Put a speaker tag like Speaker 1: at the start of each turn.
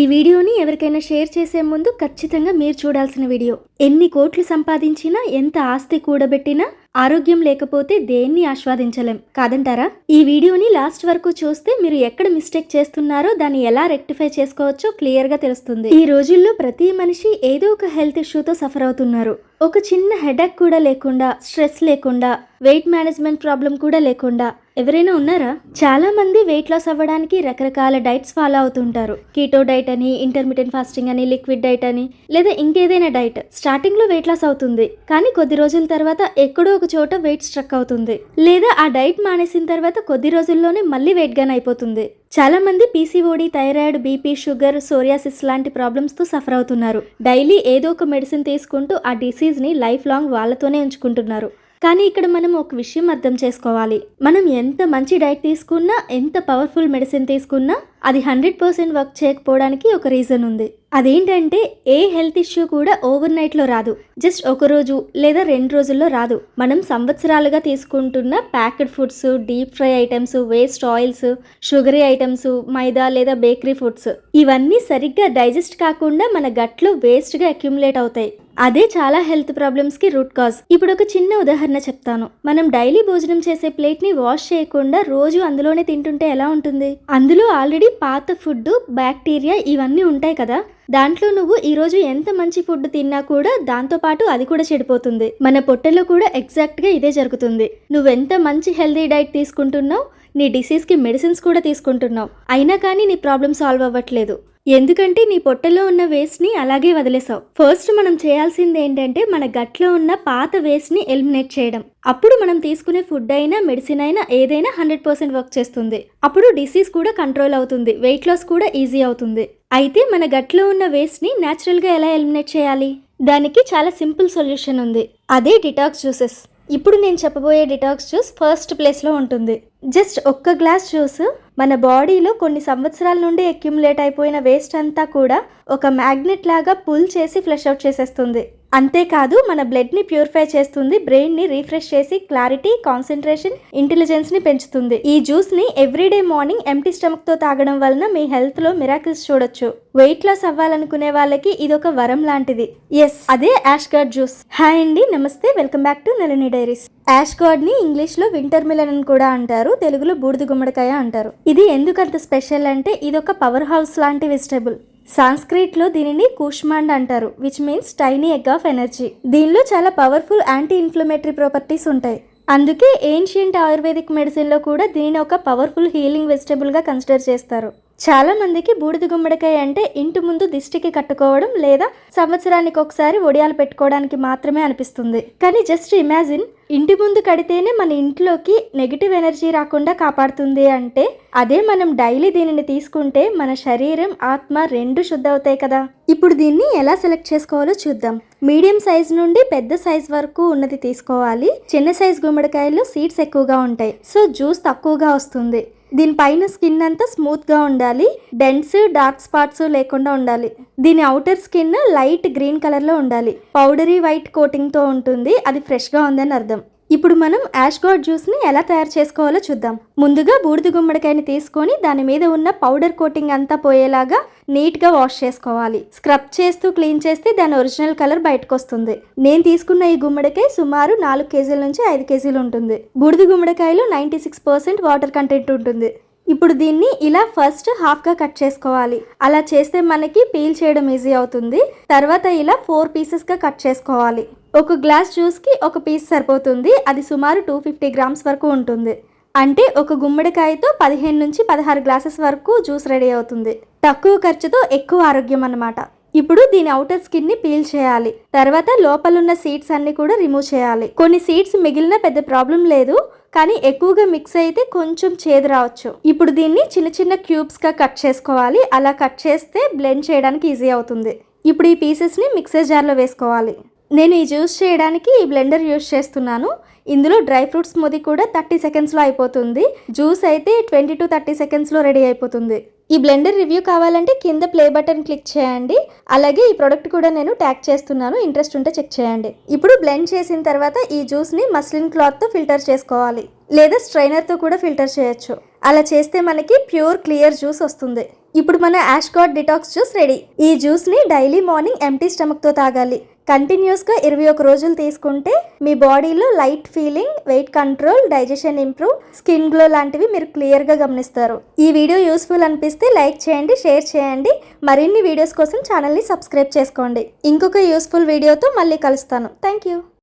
Speaker 1: ఈ వీడియోని ఎవరికైనా షేర్ చేసే ముందు ఖచ్చితంగా మీరు చూడాల్సిన వీడియో. ఎన్ని కోట్లు సంపాదించినా, ఎంత ఆస్తి కూడబెట్టినా ఆరోగ్యం లేకపోతే దేన్ని ఆస్వాదించలేం కాదంటారా? ఈ వీడియోని లాస్ట్ వరకు చూస్తే మీరు ఎక్కడ మిస్టేక్ చేస్తున్నారో దాన్ని ఎలా రెక్టిఫై చేసుకోవచ్చో క్లియర్ గా తెలుస్తుంది. ఈ రోజుల్లో ప్రతి మనిషి ఏదో ఒక హెల్త్ ఇష్యూతో సఫర్ అవుతున్నారు. ఒక చిన్న హెడేక్ కూడా లేకుండా, స్ట్రెస్ లేకుండా, వెయిట్ మేనేజ్మెంట్ ప్రాబ్లం కూడా లేకుండా ఎవరైనా ఉన్నారా? చాలా మంది వెయిట్ లాస్ అవ్వడానికి రకరకాల డైట్స్ ఫాలో అవుతుంటారు. కీటో డైట్ అని, ఇంటర్మీడియట్ ఫాస్టింగ్ అని, లిక్విడ్ డైట్ అని, లేదా ఇంకేదైనా డైట్. స్టార్టింగ్ లో వెయిట్ లాస్ అవుతుంది, కానీ కొద్ది రోజుల తర్వాత ఎక్కడో ఒక చోట వెయిట్ స్ట్రక్ అవుతుంది, లేదా ఆ డైట్ మానేసిన తర్వాత కొద్ది రోజుల్లోనే మళ్ళీ వెయిట్ గెయిన్ అయిపోతుంది. చాలా మంది PCOD, thyroid, BP, sugar, psoriasis లాంటి ప్రాబ్లమ్స్ తో సఫర్ అవుతున్నారు. డైలీ ఏదో ఒక మెడిసిన్ తీసుకుంటూ ఆ డిసీజ్ ని లైఫ్ లాంగ్ వాళ్ళతోనే ఉంచుకుంటున్నారు. కానీ ఇక్కడ మనం ఒక విషయం అర్థం చేసుకోవాలి. మనం ఎంత మంచి డైట్ తీసుకున్నా, ఎంత పవర్ఫుల్ మెడిసిన్ తీసుకున్నా అది 100% వర్క్ చేయకపోవడానికి ఒక రీజన్ ఉంది. అదేంటంటే ఏ హెల్త్ ఇష్యూ కూడా ఓవర్ నైట్ లో రాదు, జస్ట్ ఒక రోజు లేదా 2 రోజుల్లో రాదు. మనం సంవత్సరాలుగా తీసుకుంటున్న packed foods, deep fry items, waste oils, sugary items, మైదా లేదా బేకరీ ఫుడ్స్, ఇవన్నీ సరిగ్గా డైజెస్ట్ కాకుండా మన గట్లో వేస్ట్ గా అక్యుములేట్ అవుతాయి. అదే చాలా హెల్త్ ప్రాబ్లమ్స్ కి రూట్ కాజ్. ఇప్పుడు ఒక చిన్న ఉదాహరణ చెప్తాను. మనం డైలీ భోజనం చేసే ప్లేట్ ని వాష్ చేయకుండా రోజు అందులోనే తింటుంటే ఎలా ఉంటుంది? అందులో ఆల్రెడీ పాత ఫుడ్, బ్యాక్టీరియా ఇవన్నీ ఉంటాయి కదా. దాంట్లో నువ్వు ఈరోజు ఎంత మంచి ఫుడ్ తిన్నా కూడా దాంతో పాటు అది కూడా చెడిపోతుంది. మన పొట్టలో కూడా ఎగ్జాక్ట్ గా ఇదే జరుగుతుంది. నువ్వెంత మంచి హెల్తీ డైట్ తీసుకుంటున్నావు, నీ డిసీజ్ కి మెడిసిన్స్ కూడా తీసుకుంటున్నావు, అయినా కానీ నీ ప్రాబ్లం సాల్వ్ అవ్వట్లేదు. ఎందుకంటే నీ పొట్టలో ఉన్న వేస్ట్ ని అలాగే వదిలేసావు. ఫస్ట్ మనం చేయాల్సింది ఏంటంటే మన గట్లో ఉన్న పాత వేస్ట్ ని ఎలిమినేట్ చేయడం. అప్పుడు మనం తీసుకునే ఫుడ్ అయినా, మెడిసిన్ అయినా, ఏదైనా 100% వర్క్ చేస్తుంది. అప్పుడు డిసీజ్ కూడా కంట్రోల్ అవుతుంది, వెయిట్ లాస్ కూడా ఈజీ అవుతుంది. అయితే మన గట్లో ఉన్న వేస్ట్ ని న్యాచురల్ గా ఎలా ఎలిమినేట్ చేయాలి? దానికి చాలా సింపుల్ సొల్యూషన్ ఉంది. అదే డిటాక్స్ జ్యూసెస్. ఇప్పుడు నేను చెప్పబోయే డిటాక్స్ జ్యూస్ ఫస్ట్ ప్లేస్లో ఉంటుంది. జస్ట్ ఒక్క గ్లాస్ జ్యూస్ మన బాడీలో కొన్ని సంవత్సరాల నుండి అక్యుములేట్ అయిపోయిన వేస్ట్ అంతా కూడా ఒక మ్యాగ్నెట్ లాగా పుల్ చేసి ఫ్లష్ అవుట్ చేసేస్తుంది. అంతేకాదు మన బ్లడ్ ని ప్యూరిఫై చేస్తుంది, బ్రెయిన్ ని రీఫ్రెష్ చేసి క్లారిటీ, కాన్సన్ట్రేషన్, ఇంటెలిజెన్స్ ని పెంచుతుంది. ఈ జ్యూస్ ని ఎవ్రీడే మార్నింగ్ ఎంప్టీ స్టమక్ తో తాగడం వలన మీ హెల్త్ లో మిరాకిల్స్ చూడొచ్చు. వెయిట్ లాస్ అవ్వాలనుకునే వాళ్ళకి ఇదొక వరం లాంటిది. ఎస్, అదే యాష్ గార్డ్ జ్యూస్. హాయ్ అండి, నమస్తే, welcome back to Nalini diaries. Ash gourd ని ఇంగ్లీష్ లో వింటర్ మిలన్ అని కూడా అంటారు, తెలుగులో బూడిద గుమ్మడికాయ అంటారు. ఇది ఎందుకంత స్పెషల్ అంటే ఇదొక పవర్ హౌస్ లాంటి వెజిటబుల్. సాంస్క్రిట్ లో దీనిని కూష్మాండ్ అంటారు, which means tiny egg of energy. దీనిలో చాలా పవర్ఫుల్ యాంటీ ఇన్ఫ్లమేటరీ ప్రాపర్టీస్ ఉంటాయి. అందుకే ఏన్షియంట్ ఆయుర్వేదిక్ మెడిసిన్ లో కూడా దీనిని ఒక పవర్ఫుల్ హీలింగ్ వెజిటబుల్ గా కన్సిడర్ చేస్తారు. చాలా మందికి బూడిద గుమ్మడికాయ అంటే ఇంటి ముందు దిష్టికి కట్టుకోవడం లేదా సంవత్సరానికి ఒకసారి ఒడియాలు పెట్టుకోవడానికి మాత్రమే అనిపిస్తుంది. కానీ జస్ట్ ఇమాజిన్, ఇంటి ముందు కడితేనే మన ఇంట్లోకి నెగిటివ్ ఎనర్జీ రాకుండా కాపాడుతుంది అంటే, అదే మనం డైలీ దీనిని తీసుకుంటే మన శరీరం, ఆత్మ రెండు శుద్ధ అవుతాయి కదా. ఇప్పుడు దీన్ని ఎలా సెలెక్ట్ చేసుకోవాలో చూద్దాం. మీడియం సైజ్ నుండి పెద్ద సైజ్ వరకు ఉన్నది తీసుకోవాలి. చిన్న సైజ్ గుమ్మడికాయలు సీడ్స్ ఎక్కువగా ఉంటాయి, సో జ్యూస్ తక్కువగా వస్తుంది. దీనిపైన స్కిన్ అంతా స్మూత్ గా ఉండాలి, డెన్స్, డార్క్ స్పాట్స్ లేకుండా ఉండాలి. దీని outer skin light green colour లో ఉండాలి. పౌడరీ వైట్ కోటింగ్ తో ఉంటుంది, అది ఫ్రెష్ గా ఉందని అర్థం. ఇప్పుడు మనం యాష్ గార్డ్ జ్యూస్ ని ఎలా తయారు చేసుకోవాలో చూద్దాం. ముందుగా బూడిద గుమ్మడికాయని తీసుకొని దాని మీద ఉన్న పౌడర్ కోటింగ్ అంతా పోయేలాగా నీట్ గా వాష్ చేసుకోవాలి. స్క్రబ్ చేస్తూ క్లీన్ చేస్తే దాని ఒరిజినల్ కలర్ బయటకు వస్తుంది. నేను తీసుకున్న ఈ గుమ్మడికాయ సుమారు 4 కేజీల నుంచి 5 కేజీలు ఉంటుంది. బూడిద గుమ్మడికాయలో 96% వాటర్ కంటెంట్ ఉంటుంది. ఇప్పుడు దీన్ని ఇలా ఫస్ట్ హాఫ్ గా కట్ చేసుకోవాలి. అలా చేస్తే మనకి పీల్ చేయడం ఈజీ అవుతుంది. తర్వాత ఇలా 4 పీసెస్ గా కట్ చేసుకోవాలి. ఒక గ్లాస్ జ్యూస్ కి ఒక పీస్ సరిపోతుంది. అది సుమారు 250 గ్రామ్స్ వరకు ఉంటుంది. అంటే ఒక గుమ్మడికాయతో 15 నుంచి 16 గ్లాసెస్ వరకు జ్యూస్ రెడీ అవుతుంది. తక్కువ ఖర్చుతో ఎక్కువ ఆరోగ్యం అన్నమాట. ఇప్పుడు దీని అవుటర్ స్కిన్ ని పీల్ చేయాలి. తర్వాత లోపలున్న సీడ్స్ అన్ని కూడా రిమూవ్ చేయాలి. కొన్ని సీడ్స్ మిగిలిన పెద్ద ప్రాబ్లం లేదు, కానీ ఎక్కువగా మిక్స్ అయితే కొంచెం చేదు రావచ్చు. ఇప్పుడు దీన్ని చిన్న చిన్న క్యూబ్స్ గా కట్ చేసుకోవాలి. అలా కట్ చేస్తే బ్లెండ్ చేయడానికి ఈజీ అవుతుంది. ఇప్పుడు ఈ పీసెస్ ని మిక్సర్ జార్ లో వేసుకోవాలి. నేను ఈ జ్యూస్ చేయడానికి ఈ బ్లెండర్ యూస్ చేస్తున్నాను. ఇందులో డ్రై ఫ్రూట్స్ స్మూదీ కూడా 30 సెకండ్స్లో అయిపోతుంది. జ్యూస్ అయితే 20 to 30 సెకండ్స్లో రెడీ అయిపోతుంది. ఈ బ్లెండర్ రివ్యూ కావాలంటే కింద ప్లే బటన్ క్లిక్ చేయండి. అలాగే ఈ ప్రోడక్ట్ కూడా నేను ట్యాగ్ చేస్తున్నాను, ఇంట్రెస్ట్ ఉంటే చెక్ చేయండి. ఇప్పుడు బ్లెండ్ చేసిన తర్వాత ఈ జ్యూస్ని మస్లిన్ క్లాత్తో ఫిల్టర్ చేసుకోవాలి, లేదా స్ట్రైనర్తో కూడా ఫిల్టర్ చేయొచ్చు. అలా చేస్తే మనకి ప్యూర్ క్లియర్ జ్యూస్ వస్తుంది. ఇప్పుడు మన యాష్గార్డ్ డిటాక్స్ జ్యూస్ రెడీ. ఈ జ్యూస్ని డైలీ మార్నింగ్ ఎంటీ స్టమక్తో తాగాలి. కంటిన్యూస్గా 21 రోజులు తీసుకుంటే మీ బాడీలో light feeling, weight control, digestion improve, skin glow లాంటివి మీరు క్లియర్గా గమనిస్తారు. ఈ వీడియో యూస్ఫుల్ అనిపిస్తే లైక్ చేయండి, షేర్ చేయండి. మరిన్ని వీడియోస్ కోసం ఛానల్ని సబ్స్క్రైబ్ చేసుకోండి. ఇంకొక యూస్ఫుల్ వీడియోతో మళ్ళీ కలుస్తాను. Thank you.